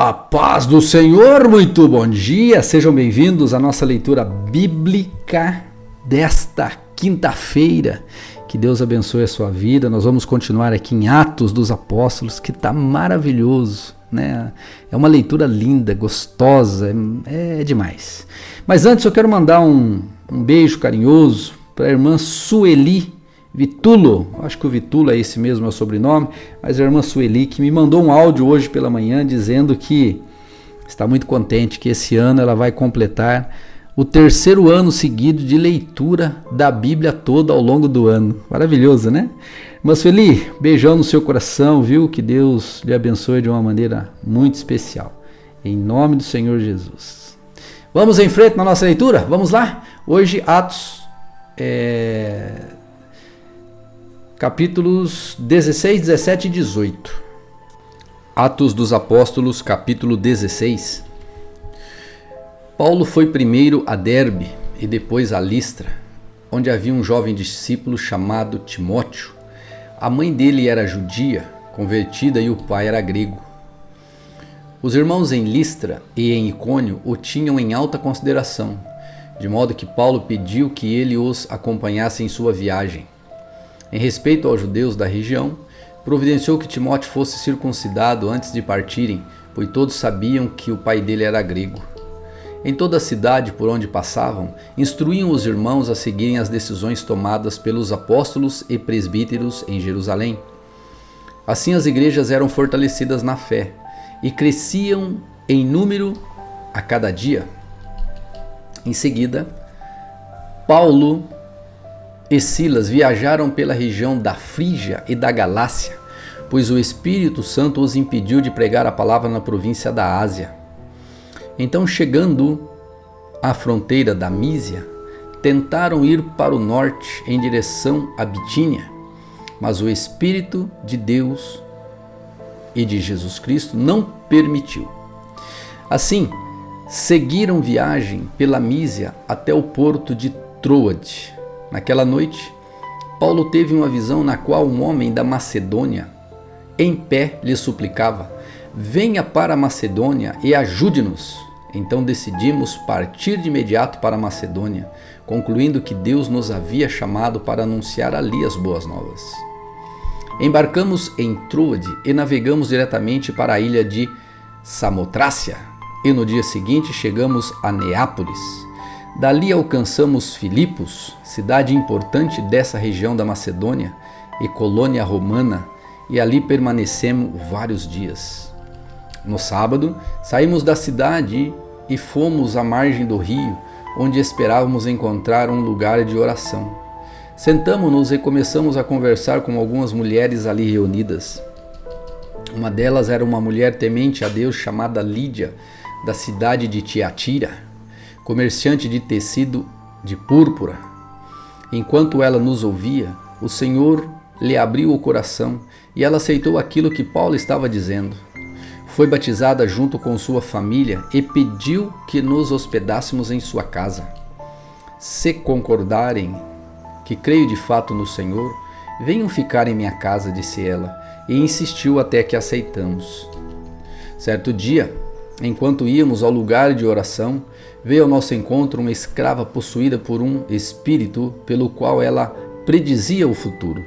A paz do Senhor, muito bom dia, sejam bem-vindos à nossa leitura bíblica desta quinta-feira. Que Deus abençoe a sua vida. Nós vamos continuar aqui em Atos dos Apóstolos, que está maravilhoso, né? É uma leitura linda, gostosa, é demais. Mas antes eu quero mandar um beijo carinhoso para a irmã Sueli Vitulo, acho que o Vitulo é esse mesmo, é o sobrenome, mas a irmã Sueli que me mandou um áudio hoje pela manhã dizendo que está muito contente que esse ano ela vai completar o 3º ano seguido de leitura da Bíblia toda ao longo do ano. Maravilhoso, né? Irmã Sueli, beijão no seu coração, viu? Que Deus lhe abençoe de uma maneira muito especial. Em nome do Senhor Jesus. Vamos em frente na nossa leitura? Vamos lá? Hoje, Atos, capítulos 16, 17 e 18. Atos dos Apóstolos, capítulo 16. Paulo foi primeiro a Derbe e depois a Listra, onde havia um jovem discípulo chamado Timóteo. A mãe dele era judia, convertida, e o pai era grego. Os irmãos em Listra e em Icônio o tinham em alta consideração, de modo que Paulo pediu que ele os acompanhasse em sua viagem. Em respeito aos judeus da região, providenciou que Timóteo fosse circuncidado antes de partirem, pois todos sabiam que o pai dele era grego. Em toda a cidade por onde passavam, instruíam os irmãos a seguirem as decisões tomadas pelos apóstolos e presbíteros em Jerusalém. Assim as igrejas eram fortalecidas na fé e cresciam em número a cada dia. Em seguida, Paulo e Silas viajaram pela região da Frígia e da Galácia, pois o Espírito Santo os impediu de pregar a palavra na província da Ásia. Então, chegando à fronteira da Mísia, tentaram ir para o norte em direção à Bitínia, mas o Espírito de Deus e de Jesus Cristo não permitiu. Assim, seguiram viagem pela Mísia até o porto de Troade. Naquela noite, Paulo teve uma visão na qual um homem da Macedônia, em pé, lhe suplicava: venha para a Macedônia e ajude-nos. Então decidimos partir de imediato para a Macedônia, concluindo que Deus nos havia chamado para anunciar ali as boas novas. Embarcamos em Troade e navegamos diretamente para a ilha de Samotrácia, e no dia seguinte chegamos a Neápolis. Dali alcançamos Filipos, cidade importante dessa região da Macedônia e colônia romana, e ali permanecemos vários dias. No sábado, saímos da cidade e fomos à margem do rio, onde esperávamos encontrar um lugar de oração. Sentamo-nos e começamos a conversar com algumas mulheres ali reunidas. Uma delas era uma mulher temente a Deus chamada Lídia, da cidade de Tiatira, comerciante de tecido de púrpura. Enquanto ela nos ouvia, o Senhor lhe abriu o coração e ela aceitou aquilo que Paulo estava dizendo. Foi batizada junto com sua família e pediu que nos hospedássemos em sua casa. Se concordarem que creio de fato no Senhor, venham ficar em minha casa, disse ela, e insistiu até que aceitamos. Certo dia, enquanto íamos ao lugar de oração, veio ao nosso encontro uma escrava possuída por um espírito pelo qual ela predizia o futuro.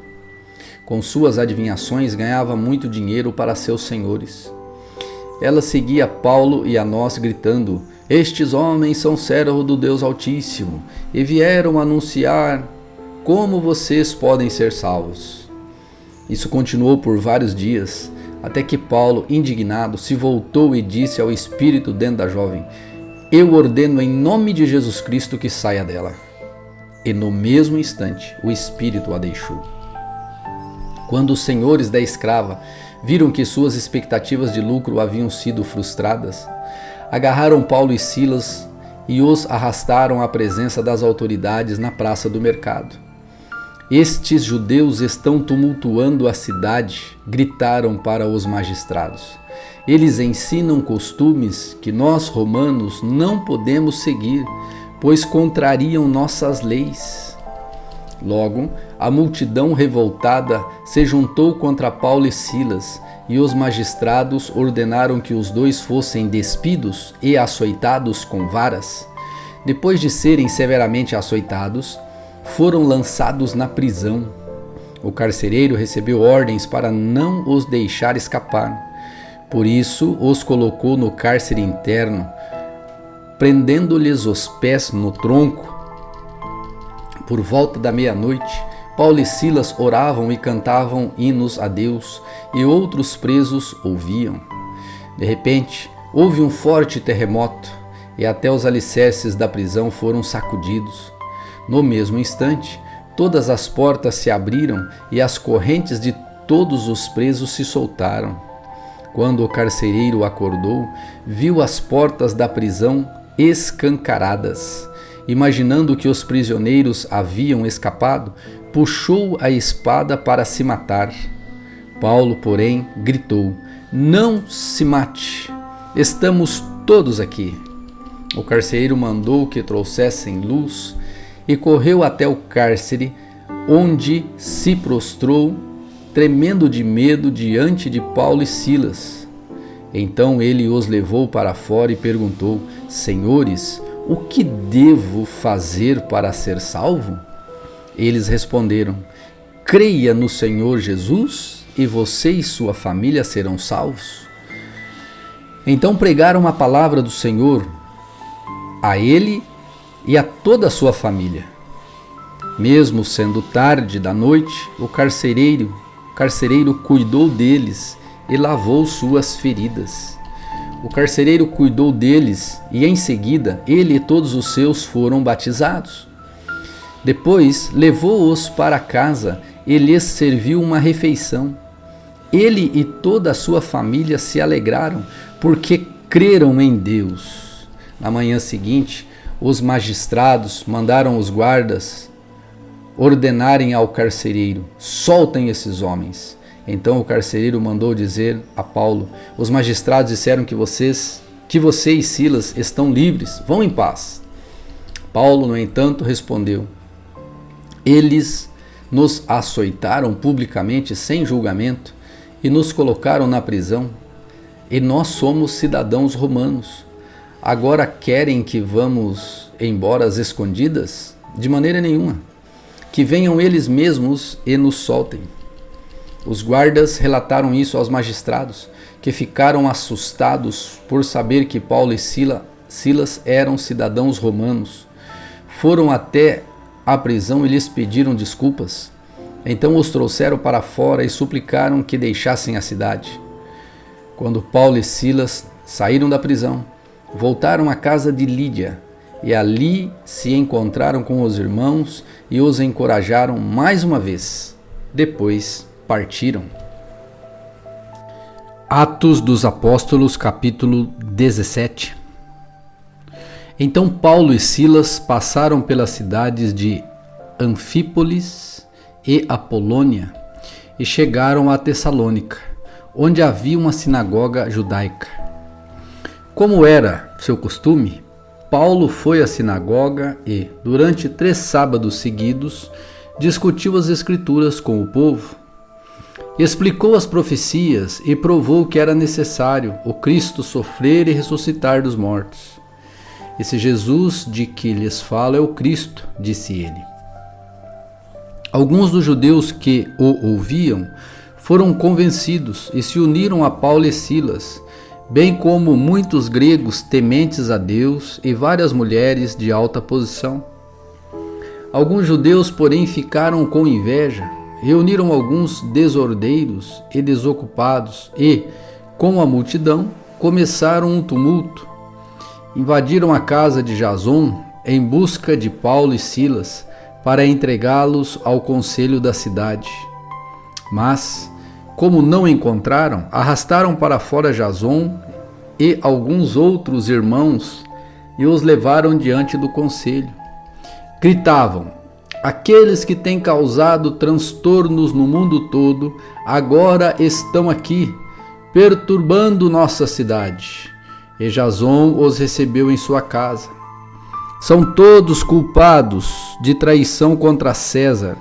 Com suas adivinhações ganhava muito dinheiro para seus senhores. Ela seguia Paulo e a nós gritando: estes homens são servos do Deus Altíssimo e vieram anunciar como vocês podem ser salvos. Isso continuou por vários dias, até que Paulo, indignado, se voltou e disse ao espírito dentro da jovem: eu ordeno em nome de Jesus Cristo que saia dela. E no mesmo instante o espírito a deixou. Quando os senhores da escrava viram que suas expectativas de lucro haviam sido frustradas, agarraram Paulo e Silas e os arrastaram à presença das autoridades na praça do mercado. Estes judeus estão tumultuando a cidade, gritaram para os magistrados. Eles ensinam costumes que nós romanos não podemos seguir, pois contrariam nossas leis. Logo, a multidão revoltada se juntou contra Paulo e Silas e os magistrados ordenaram que os dois fossem despidos e açoitados com varas. Depois de serem severamente açoitados, foram lançados na prisão. O carcereiro recebeu ordens para não os deixar escapar. Por isso os colocou no cárcere interno, prendendo-lhes os pés no tronco. Por volta da meia-noite, Paulo e Silas oravam e cantavam hinos a Deus, e outros presos ouviam. De repente, houve um forte terremoto, e até os alicerces da prisão foram sacudidos. No mesmo instante, todas as portas se abriram e as correntes de todos os presos se soltaram. Quando o carcereiro acordou, viu as portas da prisão escancaradas. Imaginando que os prisioneiros haviam escapado, puxou a espada para se matar. Paulo, porém, gritou: "Não se mate! Estamos todos aqui." O carcereiro mandou que trouxessem luz e correu até o cárcere, onde se prostrou, tremendo de medo diante de Paulo e Silas. Então ele os levou para fora e perguntou: "Senhores, o que devo fazer para ser salvo?" Eles responderam: "Creia no Senhor Jesus e você e sua família serão salvos." Então pregaram a palavra do Senhor a ele e a toda a sua família. Mesmo sendo tarde da noite, o carcereiro cuidou deles e lavou suas feridas. O carcereiro cuidou deles e em seguida ele e todos os seus foram batizados. Depois levou-os para casa e lhes serviu uma refeição. Ele e toda a sua família se alegraram porque creram em Deus. Na manhã seguinte, os magistrados mandaram os guardas ordenarem ao carcereiro: "Soltem esses homens." Então o carcereiro mandou dizer a Paulo: "Os magistrados disseram que você e Silas estão livres, vão em paz." Paulo, no entanto, respondeu: "Eles nos açoitaram publicamente sem julgamento e nos colocaram na prisão, e nós somos cidadãos romanos. Agora querem que vamos embora às escondidas? De maneira nenhuma. Que venham eles mesmos e nos soltem." Os guardas relataram isso aos magistrados, que ficaram assustados por saber que Paulo e Silas eram cidadãos romanos. Foram até a prisão e lhes pediram desculpas. Então os trouxeram para fora e suplicaram que deixassem a cidade. Quando Paulo e Silas saíram da prisão, voltaram à casa de Lídia e ali se encontraram com os irmãos e os encorajaram mais uma vez. Depois partiram. Atos dos Apóstolos, capítulo 17. Então Paulo e Silas passaram pelas cidades de Anfípolis e Apolônia e chegaram a Tessalônica, onde havia uma sinagoga judaica. Como era seu costume, Paulo foi à sinagoga e, durante 3 sábados seguidos, discutiu as Escrituras com o povo. Explicou as profecias e provou que era necessário o Cristo sofrer e ressuscitar dos mortos. "Esse Jesus de que lhes falo é o Cristo", disse ele. Alguns dos judeus que o ouviam foram convencidos e se uniram a Paulo e Silas, bem como muitos gregos tementes a Deus e várias mulheres de alta posição. Alguns judeus, porém, ficaram com inveja, reuniram alguns desordeiros e desocupados e, com a multidão, começaram um tumulto. Invadiram a casa de Jason em busca de Paulo e Silas para entregá-los ao conselho da cidade. Mas, como não encontraram, arrastaram para fora Jason e alguns outros irmãos e os levaram diante do conselho. Gritavam: "Aqueles que têm causado transtornos no mundo todo agora estão aqui, perturbando nossa cidade." E Jason os recebeu em sua casa. "São todos culpados de traição contra César,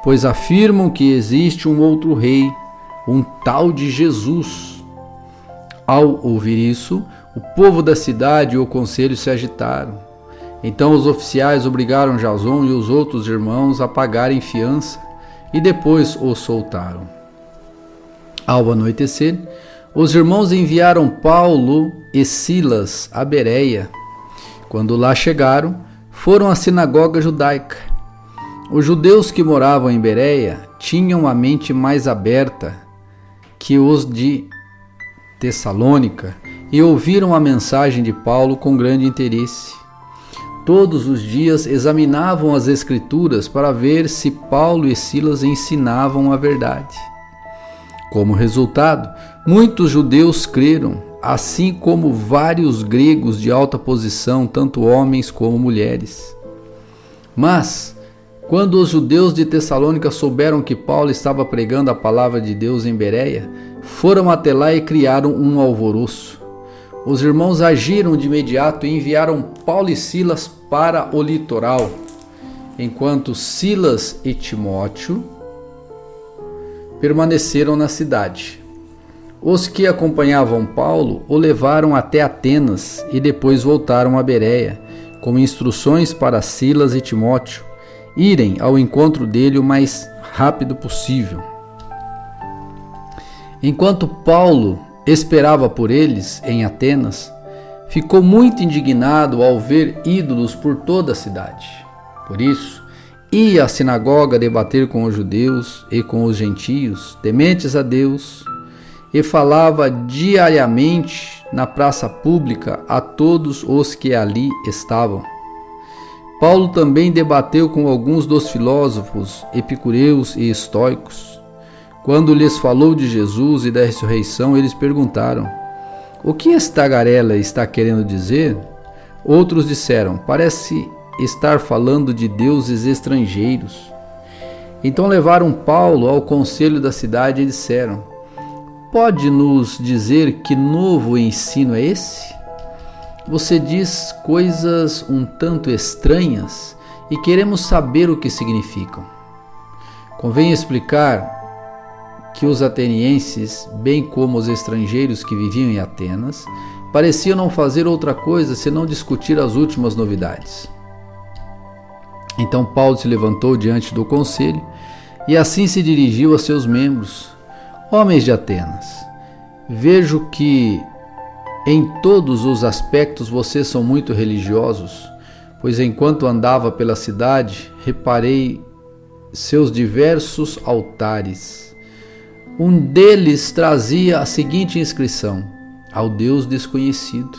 pois afirmam que existe um outro rei, um tal de Jesus. Ao ouvir isso, o povo da cidade e o conselho se agitaram. Então os oficiais obrigaram Jason e os outros irmãos a pagarem fiança e depois os soltaram. Ao anoitecer, os irmãos enviaram Paulo e Silas a Bereia. Quando lá chegaram, foram à sinagoga judaica. Os judeus que moravam em Bereia tinham a mente mais aberta que os de Tessalônica e ouviram a mensagem de Paulo com grande interesse. Todos os dias examinavam as Escrituras para ver se Paulo e Silas ensinavam a verdade. Como resultado, muitos judeus creram, assim como vários gregos de alta posição, tanto homens como mulheres. Mas, quando os judeus de Tessalônica souberam que Paulo estava pregando a palavra de Deus em Bereia, foram até lá e criaram um alvoroço. Os irmãos agiram de imediato e enviaram Paulo e Silas para o litoral, enquanto Silas e Timóteo permaneceram na cidade. Os que acompanhavam Paulo o levaram até Atenas e depois voltaram a Bereia, com instruções para Silas e Timóteo irem ao encontro dele o mais rápido possível. Enquanto Paulo esperava por eles em Atenas, ficou muito indignado ao ver ídolos por toda a cidade. Por isso, ia à sinagoga debater com os judeus e com os gentios, tementes a Deus, e falava diariamente na praça pública a todos os que ali estavam. Paulo também debateu com alguns dos filósofos epicureus e estoicos. Quando lhes falou de Jesus e da ressurreição, eles perguntaram: "O que esta tagarela está querendo dizer?" Outros disseram: "Parece estar falando de deuses estrangeiros." Então levaram Paulo ao conselho da cidade e disseram: "Pode nos dizer que novo ensino é esse? Você diz coisas um tanto estranhas e queremos saber o que significam." Convém explicar que os atenienses, bem como os estrangeiros que viviam em Atenas, pareciam não fazer outra coisa senão discutir as últimas novidades. Então Paulo se levantou diante do conselho e assim se dirigiu a seus membros: "Homens de Atenas, vejo que em todos os aspectos vocês são muito religiosos, pois enquanto andava pela cidade, reparei seus diversos altares. Um deles trazia a seguinte inscrição: ao Deus desconhecido.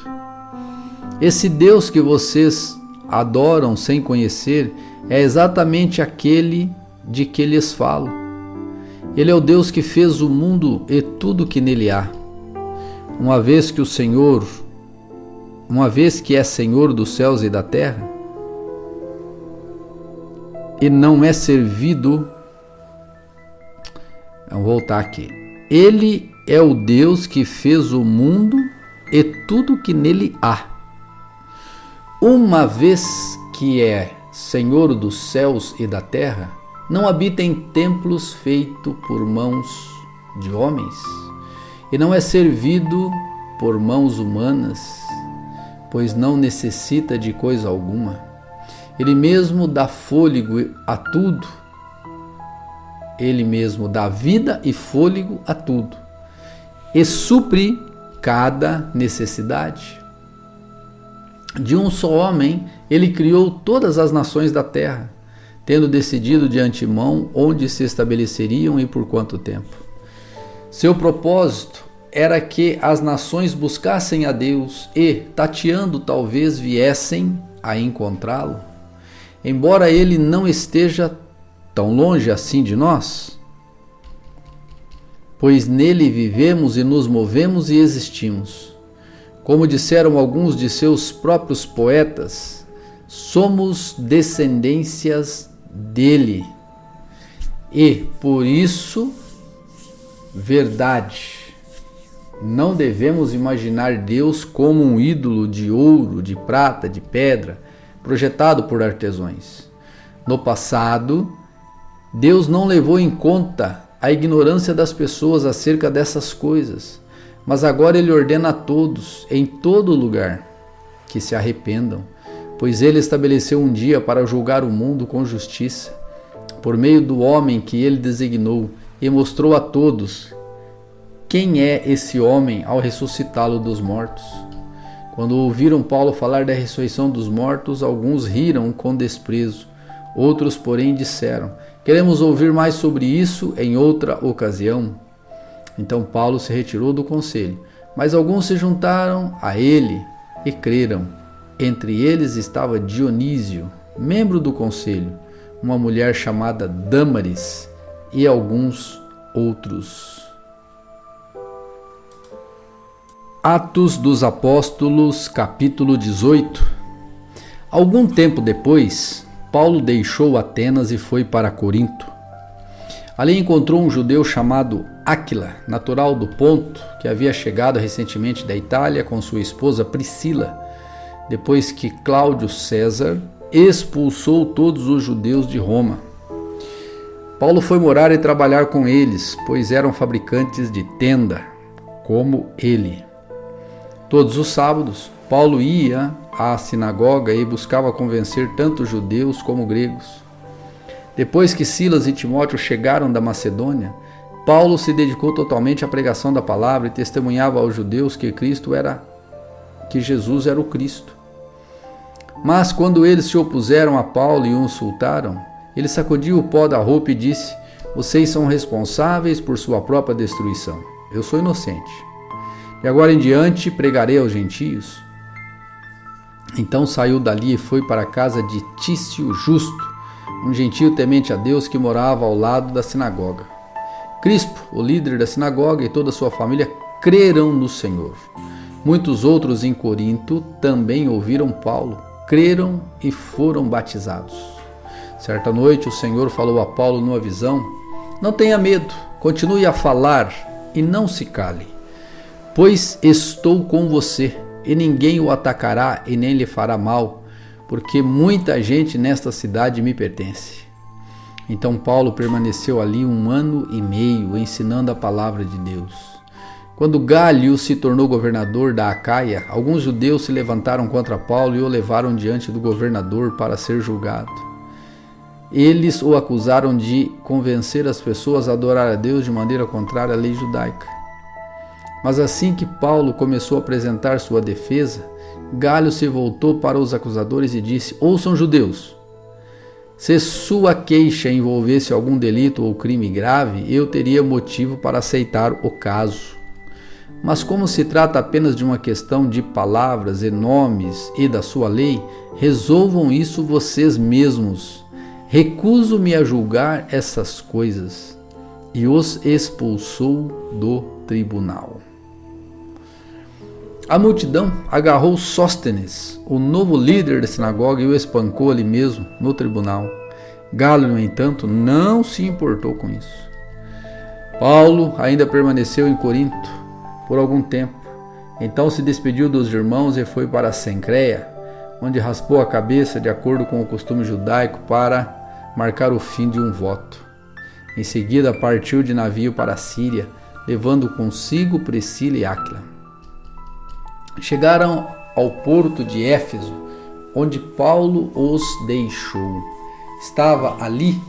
Esse Deus que vocês adoram sem conhecer é exatamente aquele de que lhes falo. Ele é o Deus que fez o mundo e tudo que nele há. Uma vez que é Senhor dos céus e da terra, e não é servido. Vamos voltar aqui. Ele é o Deus que fez o mundo e tudo que nele há. Uma vez que é Senhor dos céus e da terra, não habita em templos feitos por mãos de homens, e não é servido por mãos humanas, pois não necessita de coisa alguma. Ele mesmo dá fôlego a tudo. Ele mesmo dá vida e fôlego a tudo, e supre cada necessidade. De um só homem, ele criou todas as nações da terra, tendo decidido de antemão onde se estabeleceriam e por quanto tempo. Seu propósito era que as nações buscassem a Deus e, tateando, talvez viessem a encontrá-lo, embora ele não esteja tão longe assim de nós, pois nele vivemos e nos movemos e existimos. Como disseram alguns de seus próprios poetas, somos descendências dele. E, por isso, verdade, não devemos imaginar Deus como um ídolo de ouro, de prata, de pedra, projetado por artesãos. No passado, Deus não levou em conta a ignorância das pessoas acerca dessas coisas, mas agora ele ordena a todos, em todo lugar, que se arrependam, pois ele estabeleceu um dia para julgar o mundo com justiça, por meio do homem que ele designou, e mostrou a todos quem é esse homem ao ressuscitá-lo dos mortos. Quando ouviram Paulo falar da ressurreição dos mortos, alguns riram com desprezo. Outros, porém, disseram: queremos ouvir mais sobre isso em outra ocasião. Então Paulo se retirou do conselho, mas alguns se juntaram a ele e creram. Entre eles estava Dionísio, membro do conselho, uma mulher chamada Dâmaris e alguns outros. Atos dos Apóstolos, capítulo 18. Algum tempo depois, Paulo deixou Atenas e foi para Corinto. Ali encontrou um judeu chamado Áquila, natural do Ponto, que havia chegado recentemente da Itália com sua esposa Priscila, depois que Cláudio César expulsou todos os judeus de Roma. Paulo foi morar e trabalhar com eles, pois eram fabricantes de tenda, como ele. Todos os sábados, Paulo ia à sinagoga e buscava convencer tanto judeus como gregos. Depois que Silas e Timóteo chegaram da Macedônia, Paulo se dedicou totalmente à pregação da palavra e testemunhava aos judeus que Jesus era o Cristo. Mas quando eles se opuseram a Paulo e o insultaram, ele sacudiu o pó da roupa e disse: vocês são responsáveis por sua própria destruição. Eu sou inocente. De agora em diante pregarei aos gentios. Então saiu dali e foi para a casa de Tício Justo, um gentio temente a Deus que morava ao lado da sinagoga. Crispo, o líder da sinagoga, e toda a sua família creram no Senhor. Muitos outros em Corinto também ouviram Paulo, creram e foram batizados. Certa noite o Senhor falou a Paulo numa visão: não tenha medo, continue a falar e não se cale, pois estou com você, e ninguém o atacará e nem lhe fará mal, porque muita gente nesta cidade me pertence. Então Paulo permaneceu ali 1 ano e meio, ensinando a palavra de Deus. Quando Gálio se tornou governador da Acaia, alguns judeus se levantaram contra Paulo e o levaram diante do governador para ser julgado. Eles o acusaram de convencer as pessoas a adorar a Deus de maneira contrária à lei judaica. Mas assim que Paulo começou a apresentar sua defesa, Gálio se voltou para os acusadores e disse: ouçam, judeus, se sua queixa envolvesse algum delito ou crime grave, eu teria motivo para aceitar o caso. Mas como se trata apenas de uma questão de palavras e nomes e da sua lei, resolvam isso vocês mesmos. Recuso-me a julgar essas coisas. E os expulsou do tribunal. A multidão agarrou Sóstenes, o novo líder da sinagoga, e o espancou ali mesmo, no tribunal. Gálio, no entanto, não se importou com isso. Paulo ainda permaneceu em Corinto por algum tempo. Então se despediu dos irmãos e foi para Cencreia, onde raspou a cabeça de acordo com o costume judaico para marcar o fim de um voto. Em seguida partiu de navio para a Síria, levando consigo Priscila e Áquila. Chegaram ao porto de Éfeso, onde Paulo os deixou. Estava ali,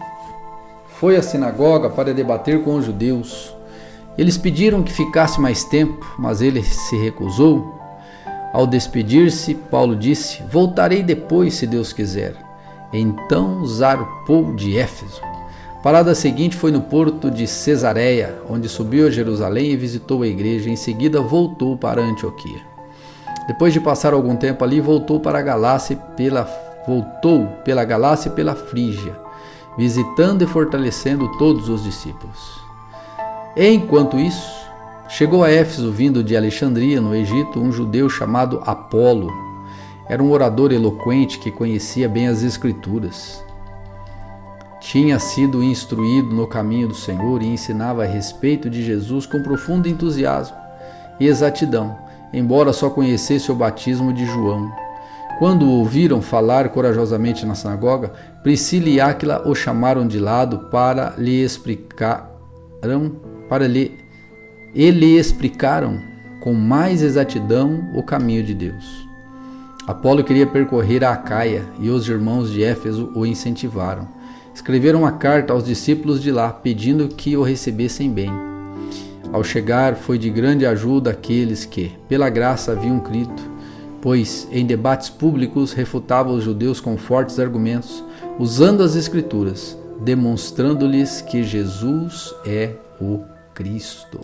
foi à sinagoga para debater com os judeus. Eles pediram que ficasse mais tempo, mas ele se recusou. Ao despedir-se, Paulo disse: voltarei depois, se Deus quiser. Então zarpou de Éfeso. Parada seguinte foi no porto de Cesareia, onde subiu a Jerusalém e visitou a igreja. Em seguida voltou para Antioquia. Depois de passar algum tempo ali, voltou pela Galácia e pela Frígia, visitando e fortalecendo todos os discípulos. Enquanto isso, chegou a Éfeso, vindo de Alexandria, no Egito, um judeu chamado Apolo. Era um orador eloquente que conhecia bem as Escrituras. Tinha sido instruído no caminho do Senhor e ensinava a respeito de Jesus com profundo entusiasmo e exatidão, embora só conhecesse o batismo de João. Quando o ouviram falar corajosamente na sinagoga, Priscila e Áquila o chamaram de lado para lhe explicar e lhe explicaram com mais exatidão o caminho de Deus. Apolo queria percorrer a Acaia e os irmãos de Éfeso o incentivaram. Escreveram uma carta aos discípulos de lá, pedindo que o recebessem bem. Ao chegar, foi de grande ajuda àqueles que, pela graça, haviam crido, pois, em debates públicos, refutava os judeus com fortes argumentos, usando as Escrituras, demonstrando-lhes que Jesus é o Cristo.